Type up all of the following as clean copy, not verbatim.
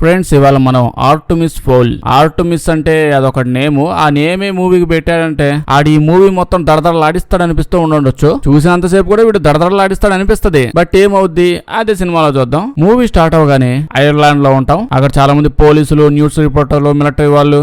Friends ఇవాళ మనం Artemis foul. Artemis అంటే అదొక నేము. ఆ నేమే మూవీకి పెట్టాడంటే ఆడి ఈ మూవీ మొత్తం దడదడలాడిస్తాడు అనిపిస్తూ ఉండొచ్చు. చూసినంతసేపు కూడా వీడు దడదడలాడిస్తాడు అనిపిస్తది. బట్ ఏమవుద్ది అదే సినిమాలో చూద్దాం. మూవీ స్టార్ట్ అవగానే ఐర్లాండ్ లో ఉంటాం. అక్కడ చాలా మంది పోలీసులు, న్యూస్ రిపోర్టర్లు, మిలిటరీ వాళ్ళు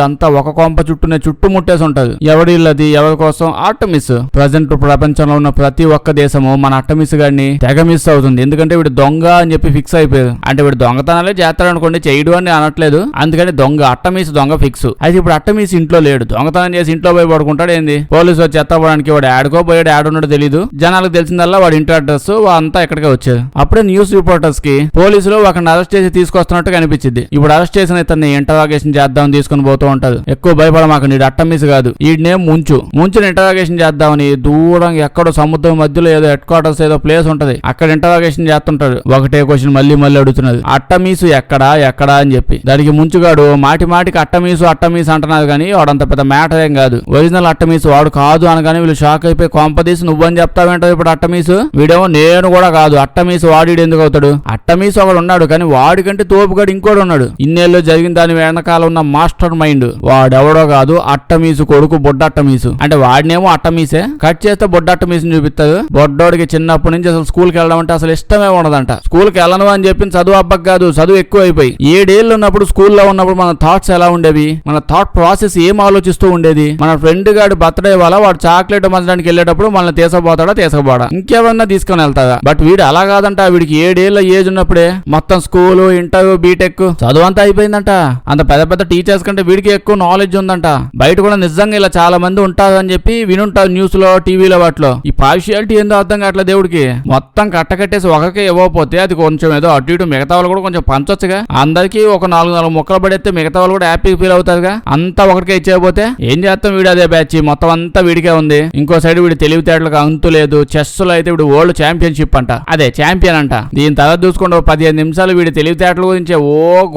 అంతా ఒక కొంప చుట్టుముట్టేసి ఉంటది. ఎవడిల్లది ఎవరి కోసం? ఆర్టమిస్. ప్రజెంట్ ప్రపంచంలో ఉన్న ప్రతి ఒక్క దేశము మన ఆర్టమిస్ గారిని తెగ మిస్ అవుతుంది. ఎందుకంటే వీడు దొంగ అని చెప్పి ఫిక్స్ అయిపోయారు. అంటే వీడు దొంగతనాలే అనుకోండి, చేయడు అని అనట్లేదు. అందుకని దొంగ అట్టమీసి దొంగ ఫిక్స్. అయితే ఇప్పుడు అట్టమీసి ఇంట్లో లేడు, దొంగతనం చేసి ఇంట్లో పోయి పడుకుంటాడు. ఏంది పోలీసు వచ్చి ఎత్తపోవడానికి వాడు యాడ్కో పోయాడు, యాడ్ ఉన్నాడో తెలీదు. జనాలకు తెలిసిందల్లా వాడు ఇంటి అడ్రస్ అంతా ఎక్కడికే వచ్చేది. అప్పుడే న్యూస్ రిపోర్టర్స్ కి పోలీసులు ఒకరిని అరెస్ట్ చేసి తీసుకొస్తున్నట్టు కనిపించింది. ఇప్పుడు అరెస్ట్ చేసిన ఇతన్ని ఇంటరాగేషన్ చేద్దామని తీసుకుని పోతూ ఉంటారు. ఎక్కువ భయపడమాక, నీడు అట్టమీసి కాదు, ఈయనే ముంచుని ఇంటరాగేషన్ చేద్దామని దూరంగా ఎక్కడో సముద్రం మధ్యలో ఏదో హెడ్ క్వార్టర్స్ ఏదో ప్లేస్ ఉంటది, అక్కడ ఇంటరాగేషన్ చేస్తుంటాడు. ఒకటే క్వశ్చన్ మళ్ళీ అడుగుతున్నది, అట్టమీసు ఎక్కడా అని చెప్పి. దానికి ముంచుగాడు మాటికి అట్టమీసు అంటున్నారు కానీ వాడంత పెద్ద మ్యాటర్ ఏం కాదు. ఒరిజినల్ అట్టమీసు వాడు కాదు అనగానే వీళ్ళు షాక్ అయిపోయి కొంపదీసి నువ్వని చెప్తావేంటో ఇప్పుడు అట్టమీసు. వీడేమో నేను కూడా కాదు, అట్టమీసు వాడి ఎందుకు అవుతాడు? అట్టమీసు ఒకడు ఉన్నాడు కానీ వాడికంటే తోపుగాడు ఇంకోడు ఉన్నాడు. ఇన్నేళ్ళు జరిగిన దాని వెనకాల ఉన్న మాస్టర్ మైండ్ వాడెవడో కాదు, అట్టమీసు కొడుకు బొడ్డట్టమీసు. అంటే వాడినేమో అట్టమీసే కట్ చేస్తే బొడ్డట్టమీసుని చూపిస్తారు. బొడ్డోడికి చిన్నప్పటి నుంచి అసలు స్కూల్కి వెళ్ళడం అంటే అసలు ఇష్టమే ఉండదంట. స్కూల్కి వెళ్ళను అని చెప్పి చదువు అబ్బకు కాదు, చదువు ఎక్కువ అయిపోయి 7 ఏళ్ళు ఉన్నప్పుడు స్కూల్లో ఉన్నప్పుడు మన థాట్స్ ఎలా ఉండేవి, మన థాట్ ప్రాసెస్ ఏం ఆలోచిస్తూ ఉండేది. మన ఫ్రెండ్ గాడి బర్త్డే వల్ల వాడు చాక్లెట్ మంచడానికి వెళ్ళేటప్పుడు మనల్ని తీసుకుపోడా ఇంకెవరన్నా తీసుకుని వెళ్తాడా? బట్ వీడు అలా కాదంట. వీడికి 7 ఏళ్ళ ఏజ్ ఉన్నప్పుడే మొత్తం స్కూలు, ఇంటర్, బీటెక్ చదువు అంతా అయిపోయిందంట. అంత పెద్ద టీచర్స్ కంటే వీడికి ఎక్కువ నాలెడ్జ్ ఉందంట. బయట కూడా నిజంగా ఇలా చాలా మంది ఉంటారని చెప్పి వినుంటారు న్యూస్ లో, టీవీలో, వాటిలో. ఈ పార్షియాలిటీ ఏందో అర్థం కావట్లేదు దేవుడికి. మొత్తం కట్టకట్టేసి ఒకకే ఇవ్వకపోతే అది కొంచెం ఏదో అటు ఇటు మిగతా వాళ్ళు కూడా కొంచెం పంచొచ్చుగా. అందరికి ఒక 4 ముక్కలు పడేస్తే మిగతా వాళ్ళు కూడా హ్యాపీ ఫీల్ అవుతారుగా. అంతా ఒకటికే ఇచ్చేయకపోతే ఏం చేస్తాం? వీడు అదే బ్యాచ్ మొత్తం అంతా వీడికే ఉంది. ఇంకో సైడ్ వీడి తెలివితేటలకు అంతు లేదు. చెస్ లో అయితే వీడు వరల్డ్ ఛాంపియన్షిప్ అంట, అదే ఛాంపియన్ అంట. దీని తర్వాత చూసుకుంటే 15 నిమిషాలు వీడి తెలివితేటల గురించి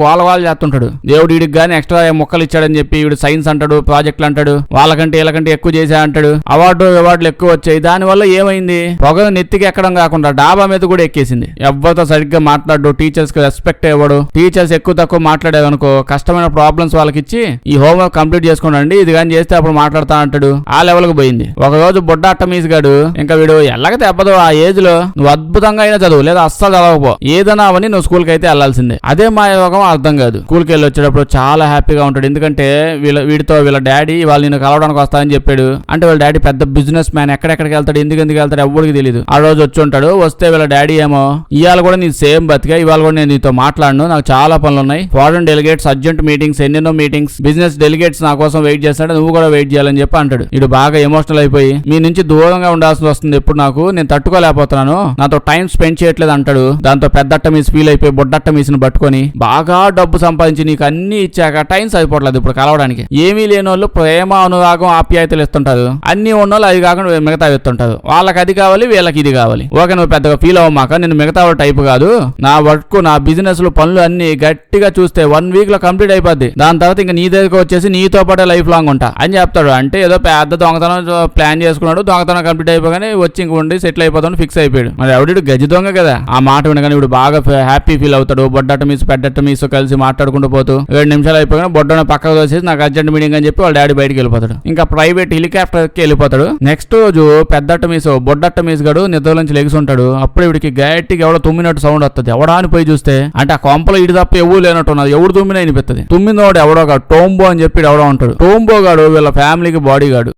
గోల చేస్తుంటాడు. దేవుడు వీడికి గానీ ఎక్స్ట్రా ముక్కలు ఇచ్చాడని చెప్పి వీడు సైన్స్ అంటాడు, ప్రాజెక్టులు అంటాడు, వాళ్ళకంటే వీళ్ళకంటే ఎక్కువ చేసా అంటాడు. అవార్డులు ఎక్కువ వచ్చాయి. దాని వల్ల ఏమైంది? పొగ నెత్తికి ఎక్కడం కాకుండా డాబా మీద కూడా ఎక్కేసింది. ఎవరితో సరిగ్గా మాట్లాడు, టీచర్స్ కి రెస్పెక్ట్ ఇవ్వడు. టీచర్స్ ఎక్కువ తక్కువ మాట్లాడేవనుకో కష్టమైన ప్రాబ్లమ్స్ వాళ్ళకి ఇచ్చి ఈ హోంవర్క్ కంప్లీట్ చేసుకోండి, ఇది కానీ చేస్తే అప్పుడు మాట్లాడతా అంటాడు. ఆ లెవెల్ కు పోయింది. ఒక రోజు బొడ్డ అట్టమీసి గాడు ఇంకా వీడు ఎల్లక తెప్పదు. ఆ ఏజ్ లో నువ్వు అద్భుతంగా అయినా చదువు, లేదా అస్సలు చదవకపో, ఏదైనా అవని నువ్వు స్కూల్ కి అయితే వెళ్లాల్సిందే. అదే మా యోగం అర్థం కాదు. స్కూల్ కి వెళ్ళి వచ్చేటప్పుడు చాలా హ్యాపీగా ఉంటాడు. ఎందుకంటే వీళ్ళ డాడీ వాళ్ళు నేను కలవడానికి వస్తానని చెప్పాడు. అంటే వాళ్ళ డాడీ పెద్ద బిజినెస్ మ్యాన్. ఎక్కడెక్కడికి వెళ్తాడు, ఎందుకు వెళ్తాడు ఎవరికి తెలియదు. ఆ రోజు వచ్చి ఉంటాడు. వస్తే వీళ్ళ డాడీ ఏమో ఇవాళ కూడా నీ సేమ్ బతిగా, ఇవాళ కూడా నేను నీతో మాట్లాడను, నాకు చాలా పనులు ఉన్నాయి, ఫారెన్ డెలిగేట్స్ అర్జెంట్ మీటింగ్స్, ఎన్నెన్నో మీటింగ్స్, బిజినెస్ డెలిగేట్స్ నా కోసం వెయిట్ చేస్తాడు, నువ్వు కూడా వెయిట్ చేయాలని చెప్పి అంటాడు. ఇడు బాగా ఎమోషనల్ అయిపోయి మీ నుంచి దూరంగా ఉండాల్సి వస్తుంది ఎప్పుడు, నేను తట్టుకోలేకపోతున్నాను, నాతో టైం స్పెండ్ చేయట్లేదు అంటాడు. దాంతో పెద్దట్ట మీసి ఫీల్ అయిపోయి బొడ్డట్ట మీసిని పట్టుకొని బాగా డబ్బు సంపాదించి నీకు అన్ని ఇచ్చాక టైం సరిపోవట్లేదు ఇప్పుడు కలవడానికి. ఏమీ లేని వాళ్ళు ప్రేమ, అనురాగం, ఆప్యాయతలు ఇస్తుంటారు. అన్ని ఉన్నోళ్ళు అది కాకుండా మిగతా ఇస్తుంటారు. వాళ్ళకి అది కావాలి, వీళ్ళకి ఇది కావాలి. ఓకే, నువ్వు పెద్దగా ఫీల్ అవ్వమాక, నేను మిగతా వాళ్ళ టైప్ కాదు. నా వర్క్, నా బిజినెస్ లో పనులు అన్ని గట్టిగా చూస్తే 1 వీక్ లో కంప్లీట్ అయిపోద్ది. దాని తర్వాత ఇంకా నీ దగ్గరకు వచ్చేసి నీతో పాటే లైఫ్ లాంగ్ ఉంటా అని చెప్తాడు. అంటే ఏదో పెద్ద దొంగతనం ప్లాన్ చేసుకున్నాడు. దొంగతనం కంప్లీట్ అయిపోగానే వచ్చి ఇంక ఉండి సెటిల్ అయిపోతాను ఫిక్స్ అయిపోయాడు. మరి ఎవడు గజి దొంగ కదా. ఆ మాట వినగానే ఇప్పుడు బాగా హ్యాపీ ఫీల్ అవుతాడు. బొడ్డట్ట మీసు పెద్దట్ట మీసు కలిసి మాట్లాడుకుంటూ పోతూ 7 నిమిషాలు అయిపోగానే బొడ్డను పక్కకు వచ్చేసి నాకు అర్జెంట్ మీటింగ్ అని చెప్పి వాళ్ళ డాడీ బయటకు వెళ్ళిపోతాడు. ఇంకా ప్రైవేట్ హెలికాప్టర్ కి వెళ్ళిపోతాడు. నెక్స్ట్ రోజు పెద్దట్ట మీసు బొడ్డట్ట మీసు గడు నిద్ర నుంచి లెగిసి ఉంటాడు. అప్పుడు వీడికి గట్టిగా ఎవడో తుమ్మినట్టు సౌండ్ వస్తుంది. ఎవడా అని పోయి చూస్తే అంటే ఆ కొంపలో ఇటు తప్ప ఎవరు లేనట్టు ఉన్నది. ఎవడు తుమ్మిన అనిపిస్తుంది. తుమ్మినోడు ఎవడో కాదు, టోంబో అని చెప్పి ఎవడో ఉంటాడు. టోంబో గాడు వీళ్ళ ఫ్యామిలీకి బాడీ గార్డు.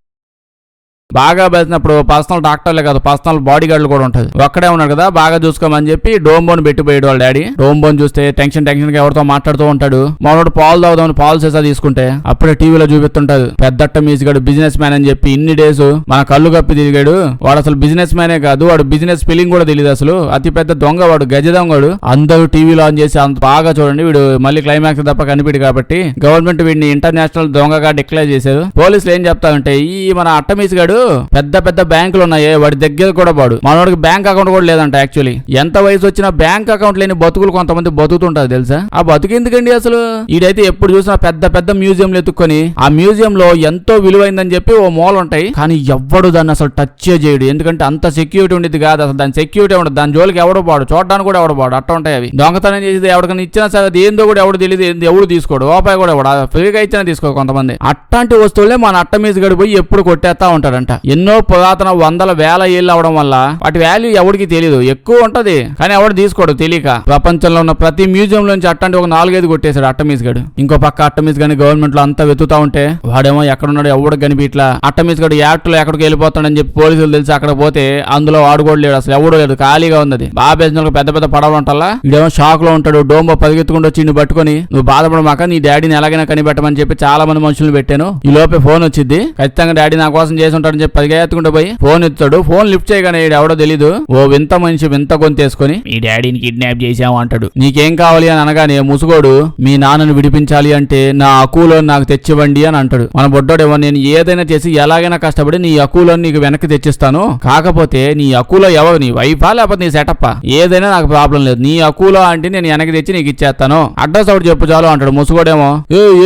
బాగా బతినప్పుడు పర్సనల్ డాక్టర్లే కాదు, పర్సనల్ బాడీ గార్డులు కూడా ఉంటుంది. ఒక్కడే ఉన్నాడు కదా, బాగా చూసుకోమని చెప్పి డోంబోని పెట్టిపోయాడు వాళ్ళ డాడీ. డోంబోని చూస్తే టెన్షన్ గా ఎవరితో మాట్లాడుతూ ఉంటాడు. మనోడు పాలు తాగుదామని పాలు చేసా తీసుకుంటే అప్పుడే టీవీలో చూపిస్తుంటాడు పెద్దట్ట మీసిగాడు బిజినెస్ మ్యాన్ అని చెప్పి ఇన్ని డేస్ మన కళ్ళు కప్పి తిరిగాడు. వాడు అసలు బిజినెస్ మ్యానే కాదు, వాడు బిజినెస్ స్పెల్లింగ్ కూడా తెలియదు అసలు. అతి పెద్ద దొంగ వాడు, గజ దొంగడు. అందరూ టీవీలో ఆన్ చేసి అంత బాగా చూడండి, వీడు మళ్ళీ క్లైమాక్స్ తప్ప కనిపిడు కాబట్టి గవర్నమెంట్ వీడిని ఇంటర్నేషనల్ దొంగగా డిక్లేర్ చేశారు. పోలీసులు ఏం చెప్తారంటే ఈ మన అట్టమీసిగాడు పెద్ద పెద్ద బ్యాంకులు ఉన్నాయి, వాడి దగ్గర కూడా వాడు మనోడికి బ్యాంక్ అకౌంట్ కూడా లేదంట. యాక్చువల్లీ ఎంత వయసు వచ్చినా బ్యాంక్ అకౌంట్ లేని బతుకులు కొంతమంది బతుకుతుంటారు తెలుసా. ఆ బతుకు ఎందుకండి అసలు. ఈడైతే ఎప్పుడు చూసినా పెద్ద పెద్ద మ్యూజియంలు ఎత్తుక్కొని ఆ మ్యూజియం లో ఎంతో విలువైందని చెప్పి ఓ మూల ఉంటాయి, కానీ ఎవ్వడు దాన్ని అసలు టచ్ చేయడు. ఎందుకంటే అంత సెక్యూరిటీ ఉండేది కాదు, అసలు దాని సెక్యూరిటీ ఉండదు. దాని జోలికి ఎవడో పాడు, చూడడానికి కూడా ఎవడో పాడు, అట్ట ఉంటాయి అవి. దొంగతనం చేసేది ఎవరికైనా ఇచ్చినా సరే అది ఏందో కూడా ఎవడు తెలియదు, ఎవడు తీసుకోడు, రూపాయి కూడా ఎవడు ఫ్రీగా ఇచ్చినా తీసుకోడు కొంతమంది. అట్లాంటి వస్తువులే మన అట్ట మీద గడిపోయి ఎప్పుడు కొట్టేస్తా ఉంటాడంట. ఎన్నో పురాతన వందల వేల ఏళ్ళు అవడం వల్ల వాటి వాల్యూ ఎవడికి తెలియదు, ఎక్కువ ఉంటది కానీ ఎవడు తీసుకోడు తెలియక. ప్రపంచంలో ఉన్న ప్రతి మ్యూజియం నుంచి అట్లాంటి ఒక 4-5 కొట్టేశాడు అట్టమీస్ గడు. ఇంకో పక్క అట్టమీస్ గని గవర్నమెంట్ లో అంతా వెతుకుతా ఉంటే వాడేమో ఎక్కడున్నాడు ఎవడు కనిపి ఇట్లా అట్టమీస్ గడు యాక్ట్ లో ఎక్కడికి వెళ్ళిపోతాడని చెప్పి పోలీసులు తెలిసి అక్కడ పోతే అందులో వాడు కూడా లేడు, అసలు ఎవడో లేదు, ఖాళీగా ఉంది. బాబేసిన పెద్ద పెద్ద పడవలు ఉంటాలా, ఇదేమో షాక్ లో ఉంటాడు. డోంబో పరిగెత్తుకుంటూ వచ్చి పట్టుకొని నువ్వు బాధపడమాక నీ డాడీని ఎలాగైనా కనిపెట్టమని చెప్పి చాలా మంది మనుషులు పెట్టాను. ఈ లోపే ఫోన్ వచ్చింది, ఖచ్చితంగా డాడీ నా కోసం చేసి ఉంటాడని చెప్పి పరిగెత్తుకుంటూ పోయి ఫోన్ ఎత్తాడు. ఫోన్ లిఫ్ట్ చేయగానే ఎవడో తెలీదు ఓ వింత మనిషి వింత గొంతేసుకొని మీ డాడీని కిడ్నాప్ చేసాము అంటాడు. నీకేం కావాలి అని అనగానే ముసుగోడు మీ నాన్నను విడిపించాలి అంటే నా అకూలో నాకు తెచ్చివ్వండి అని అంటాడు. మన బొడ్డోడేమో నేను ఏదైనా చేసి ఎలాగైనా కష్టపడి నీ అకూలో నీకు వెనక్కి తెచ్చిస్తాను, కాకపోతే నీ అకూలో ఎవరు, నీ వైఫా లేకపోతే నీ సెటప్పా, ఏదైనా నాకు ప్రాబ్లం లేదు, నీ అకూలో అంటే నేను వెనక్కి తెచ్చి నీకు ఇచ్చేస్తాను, అడ్రస్ ఒకటి చెప్పు చాలు అంటాడు. ముసుగోడేమో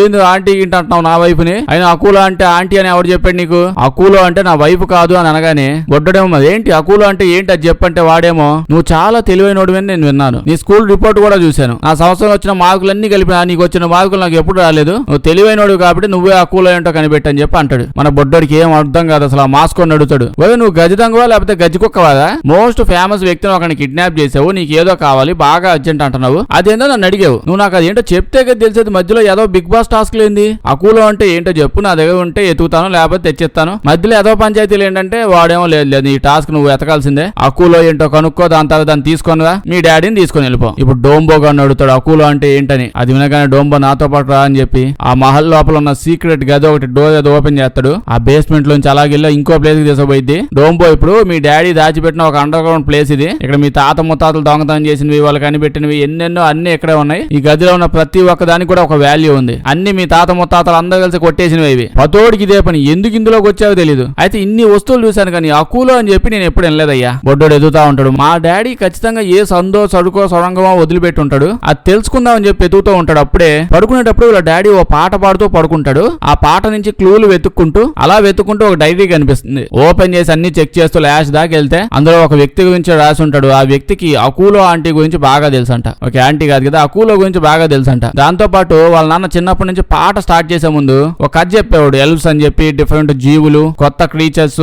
ఏంది ఆంటీ ఇంటి అంటున్నావు నా వైఫ్ ని, అయినా అకూలో అంటే ఆంటీ అని ఎవరు చెప్పాడు నీకు, అకూలో అంటే నా వైఫ్ కాదు అని అనగానే బొడ్డడేమో ఏంటి అకూలో అంటే ఏంటి అది చెప్పంటే వాడేమో నువ్వు చాలా తెలివైనోడివని నేను విన్నాను, నీ స్కూల్ రిపోర్ట్ కూడా చూశాను, నా సంవత్సరం వచ్చిన మార్కులన్నీ కలిపినా నీకు వచ్చిన మార్కులు నాకు ఎప్పుడు రాలేదు, నువ్వు తెలివైనోడు కాబట్టి నువ్వే అకూలో ఏంటో కనిపెట్టని చెప్పి అంటాడు. మన బొడ్డోడికి ఏం అర్థం కాదు అసలు, ఆ మాస్కొని అడుగుతాడు నువ్వు గజదంగవా లేకపోతే గజ్జికుక్కవాదా, మోస్ట్ ఫేమస్ వ్యక్తిని ఒకరిని కిడ్నాప్ చేసావు, నీకు ఏదో కావాలి బాగా అర్జెంట్ అంటున్నావు, అదేందో నన్ను అడిగావు, నువ్వు నాకు అదేంటో చెప్తే కదా తెలిసేది, మధ్యలో ఏదో బిగ్ బాస్ టాస్క్ లేంది, అకూలో అంటే ఏంటో చెప్పు, నా దగ్గర ఉంటే ఎతుకుతాను లేకపోతే తెచ్చిస్తాను, మధ్యలో ఏదో పంచాయతీలు ఏంటంటే వాడేమో లేదు ఈ టాస్క్ నువ్వు ఎతకాల్సిందే, అకూలో ఏంటో కనుక్కో, దాని తర్వాత దాన్ని తీసుకొనిరా మీ డాడీని తీసుకొని వెళ్ళిపో. ఇప్పుడు డోంబో గారిని అడుగుతాడు అకూలో అంటే ఏంటని, అది వినగానే డోంబో నాతో పాటు రా అని చెప్పి ఆ మహల్ లోపల ఉన్న సీక్రెట్ గది ఒకటి డోర్ ఏదో ఓపెన్ చేస్తాడు, ఆ బేస్మెంట్ లోంచి అలాగే ఇంకో ప్లేస్ కి తీసుకుపోయింది. డోంబో ఇప్పుడు మీ డాడీ దాచిపెట్టిన ఒక అండర్ గ్రౌండ్ ప్లేస్ ఇది, ఇక్కడ మీ తాత ముత్తాతలు దొంగతనం చేసినవి వాళ్ళు కనిపెట్టినవి ఎన్నెన్నో అన్ని ఇక్కడే ఉన్నాయి, ఈ గదిలో ఉన్న ప్రతి ఒక్క దానికి కూడా ఒక వాల్యూ ఉంది, అన్ని మీ తాత ముత్తాతలు అందరూ కలిసి కొట్టేసినవి ఇవి, పతోడికి ఇదే పని, ఎందుకు ఇందులోకి వచ్చావో తెలియదు, అయితే ఇన్ని వస్తువులు చూశాను కానీ అకూలో అని చెప్పి నేను ఎప్పుడు వినలేదయ్యా. బొడ్డోడు ఎదుగుతా ఉంటాడు, మా డాడీ ఖచ్చితంగా ఏ సందో సడుకో సొరంగమో వదిలిపెట్టి ఉంటాడు, అది తెలుసుకుందామని చెప్పి ఎదుగుతూ ఉంటాడు. అప్పుడే పడుకునేటప్పుడు వాళ్ళ డాడీ ఓ పాట పాడుతూ పడుకుంటాడు, ఆ పాట నుంచి క్లూలు వెతుక్కుంటూ అలా వెతుక్కుంటూ ఒక డైరీ కనిపిస్తుంది, ఓపెన్ చేసి అన్ని చెక్ చేస్తూ లాస్ట్ దాకా వెళ్తే అందులో ఒక వ్యక్తి గురించి రాసి ఉంటాడు, ఆ వ్యక్తికి అకూలో ఆంటీ గురించి బాగా తెలుసంట, ఒక ఆంటీ కాదు కదా అకూలో గురించి బాగా తెలుసంట. దాంతో పాటు వాళ్ళ నాన్న చిన్నప్పటి నుంచి పాట స్టార్ట్ చేసే ముందు ఒక కథ చెప్పేవాడు, ఎల్వ్స్ అని చెప్పి డిఫరెంట్ జీవులు, కొత్త క్రీచర్స్,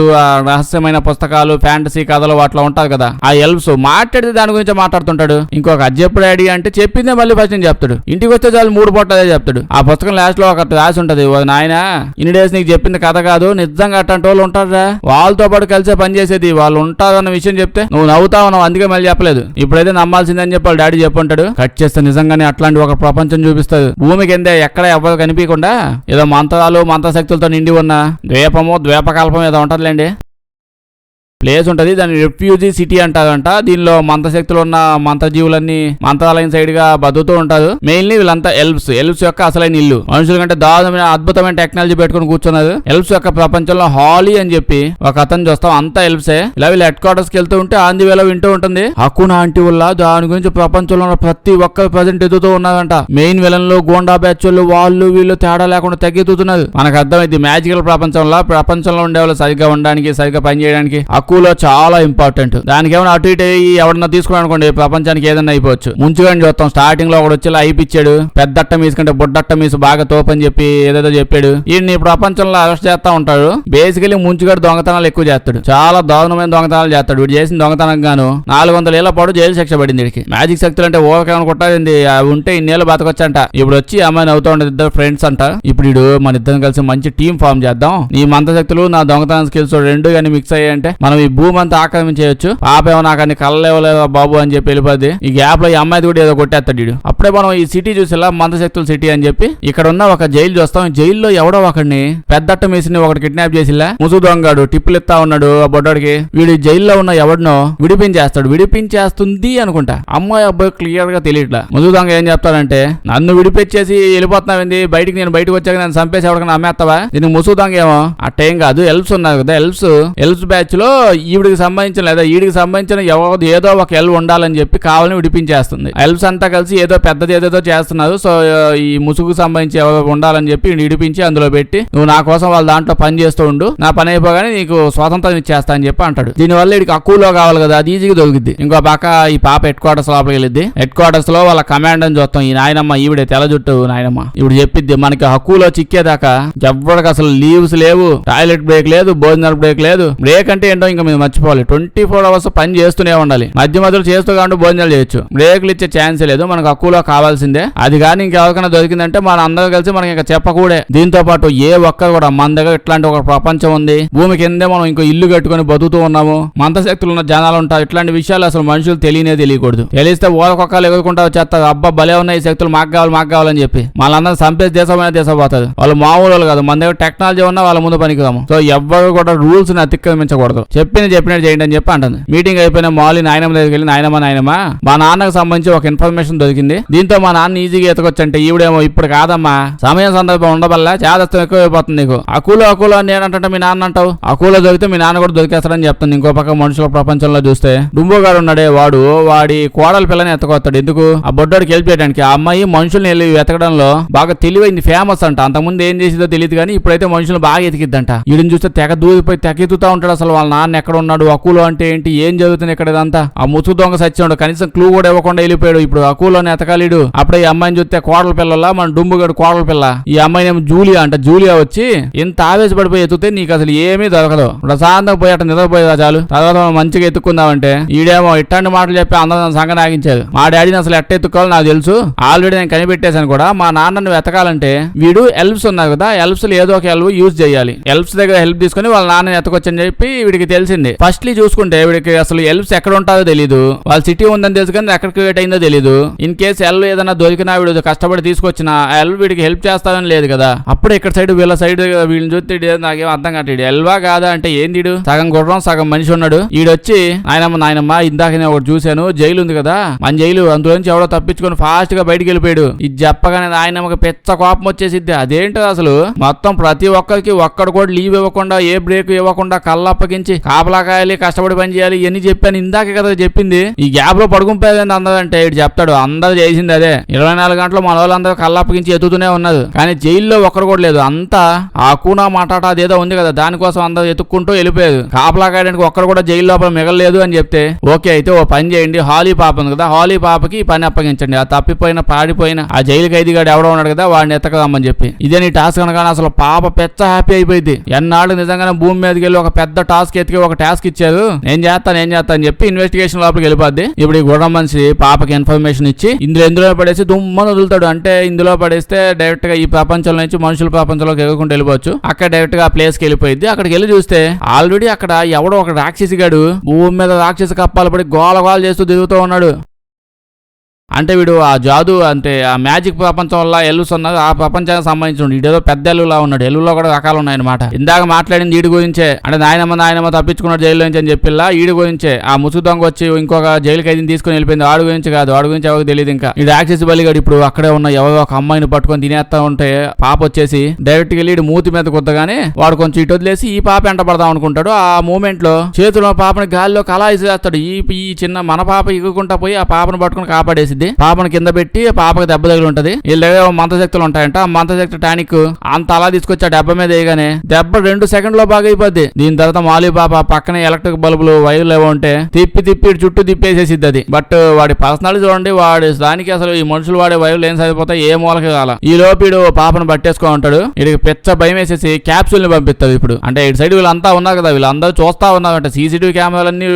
రహస్యమైన పుస్తకాలు, ఫ్యాంటసీ కథలు అట్లా ఉంటారు కదా, ఆ ఎల్వ్స్ మాట్లాడితే దాని గురించి మాట్లాడుతుంటాడు. ఇంకొక కథ చెప్పు డాడీ అంటే చెప్పిందే మళ్ళీ ఫస్ట్ నేను చెప్తాడు, ఇంటికి వస్తే చాలు 3 పొట్టదే చెప్తాడు. ఆ పుస్తకం లాస్ట్ లో ఒక రాసి ఉంటది, నాయన ఇన్ని డేస్ నీకు చెప్పింది కథ కాదు, నిజంగా అట్లాంటి వాళ్ళు ఉంటారా, వాళ్ళతో పాటు కలిసే పని చేసేది వాళ్ళు ఉంటారన్న విషయం చెప్తే నువ్వు నవ్వుతా ఉన్నావు, అందుకే మళ్ళీ చెప్పలేదు, ఇప్పుడైతే నమ్మాల్సిందని చెప్పి వాళ్ళ డాడీ చెప్పుంటాడు. కట్ చేస్తే నిజంగానే అట్లాంటి ఒక ప్రపంచం చూపిస్తుంది, భూమి కింద ఎక్కడ ఎవరు కనిపించకుండా ఏదో మంత్రాలు మంత్రశక్తులతో నిండి ఉన్న ద్వీపము ద్వీపకల్పం ఏదో ఉంటదిలేండి ప్లేస్ ఉంటది, దాన్ని రిఫ్యూజీ సిటీ అంటారంట. దీనిలో మంత్రశక్తులు ఉన్న మంత్రజీవులన్నీ మంత్రాలయం సైడ్ గా బతుకుతూ ఉంటారు. మెయిన్లీ వీళ్ళంతా ఎల్వ్స్ యొక్క అసలైన ఇల్లు, మనుషుల కంటే దారుణమైన అద్భుతమైన టెక్నాలజీ పెట్టుకుని కూర్చున్నారు. ఎల్వ్స్ యొక్క ప్రపంచంలో హాలీ అని చెప్పి ఒక అతను చూస్తాం, అంతా ఎల్వ్సే. ఇలా వీళ్ళు హెడ్ క్వార్టర్స్ కి వెళ్తూ ఉంటే ఆంది వేళ వింటూ ఉంటుంది హక్కున ఆంటీ వల్ల దాని గురించి ప్రపంచంలో ఉన్న ప్రతి ఒక్కరు ప్రజెంట్ ఎదుగుతూ ఉన్నారంట. మెయిన్ విలన్లు గోండా బ్యాచ్లు వాళ్ళు వీళ్ళు తేడా లేకుండా తగ్గితున్నారు. మనకు అర్థమైంది మ్యాజికల్ ప్రపంచంలో ఉండే వాళ్ళు సరిగ్గా ఉండడానికి సరిగ్గా పనిచేయడానికి అక్కులో చాలా ఇంపార్టెంట్. దానికి ఏమైనా అటు ఇటు ఎవరన్నా తీసుకుని అనుకోండి ప్రపంచానికి ఏదైనా అయిపోవచ్చు. ముంచుగాని చూస్తాం, స్టార్టింగ్ లో ఒకటి వచ్చి అయిపిచ్చాడు, పెద్దట్ట మీసు కంటే బుడ్డట్ట మీసు బాగా తోపని చెప్పి ఏదేదో చెప్పాడు. ఈయన్ని ప్రపంచంలో అరెస్ట్ చేస్తా ఉంటాడు. బేసికలీ ముంచుగాడు దొంగతనాలు ఎక్కువ చేస్తాడు, చాలా దారుణమైన దొంగతనాలు చేస్తాడు. వీడు చేసిన దొంగతనం గాను 400 ఏళ్ల పాటు జైలు శిక్ష పడింది వీడికి. మ్యాజిక్ శక్తులు అంటే ఓకేమనుకుంటారండి, అవి ఉంటే ఇన్నేళ్ళు బతకొచ్చంట. ఇప్పుడు వచ్చి అమ్మాయిని అవుతా ఉండదు, ఇద్దరు ఫ్రెండ్స్ అంట. ఇప్పుడు వీడు మన ఇద్దరం కలిసి మంచి టీం ఫామ్ చేద్దాం, నీ మంత్రశక్తులు నా దొంగతనం స్కిల్స్ రెండు కానీ మిక్స్ అయ్యాయంటే మనం మనం ఈ భూమి అంతా ఆక్రమించేయచ్చు. పాప ఏమో నాకు అన్ని కళ్ళలేవలేదా బాబు అని చెప్పి వెళ్ళిపోద్ది. ఈ గ్యాప్ లో ఈ అమ్మాయి కూడా ఏదో కొట్టేస్తాడు. అప్పుడే మనం ఈ సిటీ చూసేలా మందశక్తుల సిటీ అని చెప్పి ఇక్కడ ఉన్న ఒక జైలు చూస్తాం. జైల్లో ఎవడో ఒకడిని పెద్దట్ట మీసిని ఒకటి కిడ్నాప్ చేసిలా ముసు దొంగాడు టిప్పులు ఇస్తా ఉన్నాడు ఆ బొడ్డోడికి. వీడి జైల్లో ఉన్న ఎవడినో విడిపించేస్తాడు. విడిపించేస్తుంది అనుకుంటా. అమ్మాయి అబ్బాయి క్లియర్ గా తెలియట్లా. ముసు దొంగ ఏం చెప్తాడంటే నన్ను విడిపించేసి వెళ్ళిపోతున్నావింది బయటికి, నేను బయటకు వచ్చాక నన్ను చంపేసి ఎవరికైనా అమ్మేస్తావా? దీనికి ముసు దొంగ ఏమో అట్టేం కాదు, ఎల్ప్స్ ఉన్నారు కదా, ఎల్ప్స్ బ్యాచ్ లో ఈవిడికి సంబంధించిన లేదా ఈడికి సంబంధించిన ఏదో ఒక ఎల్ ఉండాలని చెప్పి కావాలని విడిపించేస్తుంది. ఎల్ప్స్ అంతా కలిసి ఏదో పెద్దది ఏదేదో చేస్తున్నారు. సో ఈ ముసుగుకు సంబంధించి ఉండాలని చెప్పి విడిపించి అందులో పెట్టి నువ్వు నా కోసం వాళ్ళ దాంట్లో పని చేస్తూ ఉండు, నా పని అయిపోగానే నీకు స్వాతంత్రం ఇచ్చేస్తా అని చెప్పి అంటాడు. దీనివల్ల వీడికి అక్కువలో కావాలి కదా, అది ఈజీగా దొరికిద్ది. ఇంకో పక్క ఈ పాప హెడ్ క్వార్టర్స్ లోపలికి వెళ్ళిద్ది. హెడ్ క్వార్టర్స్ లో వాళ్ళ కమాండ్ అని చూస్తాం. ఈ నాయనమ్మ ఈవిడే తెల్ల జుట్టు నాయనమ్మ ఇవిడు చెప్పిద్ది మనకి హక్కులో చిక్కేదాకా ఎవరికి అసలు లీవ్స్ లేవు, టాయిలెట్ బ్రేక్ లేదు, భోజనాల బ్రేక్ లేదు. బ్రేక్ అంటే ఏంటో ఇంకా మీరు మర్చిపోవాలి. 24 hours పని చేస్తూనే ఉండాలి. మధ్య మధ్యలో చేస్తూ కాబట్టి భోజనాలు చేయొచ్చు. బ్రేక్లు ఇచ్చే ఛాన్స్ లేదు. మనకు హక్కులో కావాల్సిందే అది. కానీ ఇంకెవరికైనా దొరికిందంటే మన అందరూ కలిసి మనకి ఇంకా చెప్పకూడే. దీంతో పాటు ఏ ఒక్కరు కూడా మన దగ్గర ఇట్లాంటి ఒక ప్రపంచం ఉంది, భూమి కిందే మనం ఇంకో ఇల్లు కట్టుకుని బతుకుతూ ఉన్నాము, మంత్రశక్తులు ఉన్న జనాలు ఉంటారు. ఇట్లాంటి విషయాలు అసలు మనుషులు తెలియకూడదు. తెలిస్తే ఓరకొక్కలు ఎగురుకుంటా వచ్చేస్తారు. అబ్బా భలే ఉన్నాయి శక్తులు, మాకు కావాలని చెప్పి వాళ్ళందరూ చంపేసి దేశమైన దేశం పోతుంది. వాళ్ళు మామూలు కాదు. మన దగ్గర టెక్నాలజీ ఉన్నా వాళ్ళ ముందు పనికిరాము. సో ఎవ్వరు కూడా రూల్స్ ని అతిక్రమించకూడదు. చెప్పినట్టు చేయండి అని చెప్పి అంటుంది. మీటింగ్ అయిపోయిన మాలి నాయనమ్మ దగ్గరికి వెళ్ళి నాయనమ్మ మా నాన్నకు సంబంధించి ఒక ఇన్ఫర్మేషన్ దొరికింది. దీంతో మా నాన్న ఈజీగా ఎతకొచ్చు అంటే ఈవిడేమో ఇప్పుడు కాదమ్మా, సమయం సందర్భం ఉండబల్ల చాదస్తం ఎక్కువైపోతుంది నీకు. అకులో అని నేనంటే మీ నాన్న అంటావు. అకులో దొరికితే మీ నాన్న కూడా దొరికేస్తాడని చెప్తుంది. ఇంకో పక్క మనుషుల ప్రపంచంలో చూస్తే డుంబోగాడు ఉన్నాడే వాడి కోడల పిల్లని ఎత్తుకొస్తాడు. ఎందుకు? ఆ బొడ్డోడికి హెల్ప్ చేయడానికి. ఆ అమ్మాయి మనుషుల్ని వెళ్ళి వెతకడంలో బాగా తెలివైంది, ఫేమస్ అంట. అంతకుముందు ఏం చేసిందో తెలియదు కానీ ఇప్పుడైతే మనుషులు బాగా ఎతికిద్దంట. వీడిని చూస్తే దూరిపోయి తెగెత్తుతా ఉంటాడు. అసలు వాళ్ళ నాన్న ఎక్కడ ఉన్నాడు, అకులో అంటే ఏంటి, ఏం జరుగుతుంది ఇక్కడ ఇదంతా. ఆ ముసు దొంగ సచ్చాడు. కనీసం క్లూ కూడా ఇవ్వకుండా వెళ్ళిపోయాడు. ఇప్పుడు అకులోని ఎతకాలీడు. అప్పుడే ఈ అమ్మాయిని చూస్తే కోడల పిల్లలా మన డుంబుగాడు కోడల పిల్ల. ఈ అమ్మాయి ఏమో జూలియా వచ్చి ఇంత ఆవేశపడిపోయి ఎత్తుతే నీకు అసలు ఏమీ దొరకదు. ప్రశాంతంగా పోయి అట్ట నిద్రపోయేదా చాలు. తర్వాత మంచిగా ఎత్తుకుందామంటే ఈడేమో ఇట్లాంటి మాటలు చెప్పి అందరూ సంగ నాగించారు. మా డాడీని అసలు ఎట్ట ఎత్తుకోవాలో నాకు తెలుసు, ఆల్రెడీ నేను కనిపెట్టేశాను కూడా. మా నాన్నను వెతకాలంటే వీడు ఎల్ప్స్ ఉన్నారు కదా, ఎల్ప్స్ ఏదో ఒక ఎల్ప్ యూజ్ చేయాలి. ఎల్ప్స్ దగ్గర హెల్ప్ తీసుకుని వాళ్ళ నాన్నని ఎత్తకొచ్చని చెప్పి వీడికి తెలిసింది. ఫస్ట్లీ చూసుకుంటే వీడికి అసలు ఎల్ప్స్ ఎక్కడ ఉంటారో తెలియదు. వాళ్ళ సిటీ ఉందని తెలుసు కానీ ఎక్కడ క్రియేట్ అయిందో తెలియదు. ఇన్ కేసు ఎల్ ఏదైనా దొరికినా వీడు కష్టపడి తీసుకొచ్చిన ఎల్ వీడికి హెల్ప్ చేస్తారని లేదు కదా. అప్పుడే ఇక్కడ సైడ్ వీళ్ళ సైడ్ వీళ్ళని చూస్తే నాకేం అర్థం కాదు. ఎల్వా కాదా అంటే ఏంది, సగం గుర్రం సగం మనిషి ఉన్నాడు. ఈడొచ్చి నాయనమ్మ ఇందాక నేను ఒకటి చూశాను, జైలు ఉంది కదా మన జైలు, అందులోంచి ఎవడో తప్పించుకొని ఫాస్ట్ గా బయటికి వెళ్ళిపోయాడు. ఇది చెప్పగానే నాయనమ్మకి పెద్ద కోపం వచ్చేసిద్ది. అదేంటో అసలు మొత్తం ప్రతి ఒక్కరికి ఒక్కడు కూడా లీవ్ ఇవ్వకుండా, ఏ బ్రేక్ ఇవ్వకుండా కళ్ళప్పగించి కాపలా కాయాలి, కష్టపడి పని చేయాలి, ఇవన్నీ చెప్పాను ఇందాకే కదా చెప్పింది. ఈ గ్యాప్ లో పడుకుంపోయింది అందరంటే ఇటు చెప్తాడు. అందరూ చేసింది అదే. 24 గంటలు మన వాళ్ళందరూ కళ్ళప్పగించి ఎత్తుతూనే ఉన్నది. కానీ జైల్లో ఒక్కడు కూడా లేదు. అంతా ఆ కూనా మాటాట అదేదో ఉంది కదా, దానికోసం అందరూ ఎత్తుక్కుంటూ వెళ్ళిపోయారు. కాపలా కాయడానికి ఒక్కడు కూడా జైలు లోపల మిగలలేదు అని చెప్తే ఓకే అయితే ఓ పని చేయండి, హాలీ పాప ఉంది కదా, హాలీ పాపకి పని అప్పగించండి. ఆ తప్పిపోయిన పాడిపోయిన ఆ జైలు ఖైదీగాడు ఎవడో ఉన్నాడు కదా వాడిని ఎత్తకదమ్మని చెప్పి. ఇదే నీ టాస్క్ అనగానే అసలు పాప పెద్ద హ్యాపీ అయిపోయింది. ఎన్నాళ్ళు నిజంగానే భూమి మీదకి వెళ్ళి ఒక పెద్ద టాస్క్ ఎత్తికి ఒక టాస్క్ ఇచ్చారు, నేను చేస్తాను అని చెప్పి ఇన్వెస్టిగేషన్ లోపలికి వెళ్ళిపోద్ది. ఇప్పుడు ఈ గుర్రం మనిషి పాపకి ఇన్ఫర్మేషన్ ఇచ్చి ఇందులో పడేసి దుమ్మని వదులుతాడు. అంటే ఇందులో పడేస్తే డైరెక్ట్ గా ఈ ప్రపంచంలో నుంచి మనుషుల ప్రపంచంలోకి ఎగురుకుంటూ వెళ్ళిపోవచ్చు. అక్కడ డైరెక్ట్ గా ఆ ప్లేస్ కి వెళ్ళిపోయింది. అక్కడికి వెళ్ళి చూస్తే ఆల్రెడీ అక్కడ ఎవడో ఒక రాక్షసిగాడు భూమి మీద రాక్షస కప్పాలు పడి గోల చేస్తూ తిరుగుతూ ఉన్నాడు. అంటే వీడు ఆ జాదు అంటే ఆ మ్యాజిక్ ప్రపంచం వల్ల ఎల్లుస్ ఉన్నారు, ఆ ప్రపంచానికి సంబంధించి ఇడేదో పెద్ద ఎల్లులా ఉన్నాడు. ఎల్లులో కూడా రకాలు ఉన్నాయన్నమాట. ఇందాక మాట్లాడింది ఈడి గురించే. అంటే నాయనమ్మ తప్పించుకున్నాడు జైలు నుంచి అని చెప్పిల్లా ఈడి గురించే. ఆ ముసుగు దొంగ వచ్చి ఇంకొక జైలు ఖైదీని తీసుకుని వెళ్ళిపోయింది. వాడి గురించి కాదు, వాడి గురించి ఎవరికి తెలియదు. ఇంకా ఈ రాక్షసి బలిగాడు ఇప్పుడు అక్కడే ఉన్న ఎవరో ఒక అమ్మాయిని పట్టుకొని తినేస్తా ఉంటే పాప వచ్చేసి డైరెక్ట్ గా వెళ్ళి మూతి మీద కుద్దగానే వాడు కొంచెం ఇటు వదిలేసి ఈ పాప ఎంట పడదాం అనుకుంటాడు. ఆ మూమెంట్ లో చేతిలో పాపని గాలిలో కలాయిసి వేస్తాడు. ఈ చిన్న మన పాప ఎగురుకుంటా పోయి ఆ పాపను పట్టుకుని కాపాడేసి పాపను కింద పెట్టి పాపకు దెబ్బ తగిలి ఉంటది. వీళ్ళ దగ్గర మంత్రశక్తులు ఉంటాయంట. ఆ మంత్రశక్తి టానిక్ అంత అలా తీసుకొచ్చి ఆ డెబ్బ మీద వేయగానే దెబ్బ 2 సెకండ్ లో బాగా అయిపోద్ది. దీని తర్వాత మాలి పాప పక్కనే ఎలక్ట్రిక్ బల్బులు వైర్లు ఏవో ఉంటే తిప్పి చుట్టూ తిప్పేసేసిద్ది అది. బట్ వాడి పర్సనాలిటీ చూడండి, వాడి దానికి అసలు ఈ మనుషులు వాడే వైర్లు ఏం సరిపోతాయి, ఏ మూలకి కాల. ఈ లోపీడు పాపను పట్టేసుకో ఉంటాడు. వీడికి పెద్ద భయం వేసేసి క్యాప్సూల్ ని పంపిస్తుంది. ఇప్పుడు అంటే ఇటు సైడ్ వీళ్ళంతా ఉన్నారు కదా, వీళ్ళందరూ చూస్తా ఉన్నారంట. సీసీటీవీ కెమెరాలన్నీ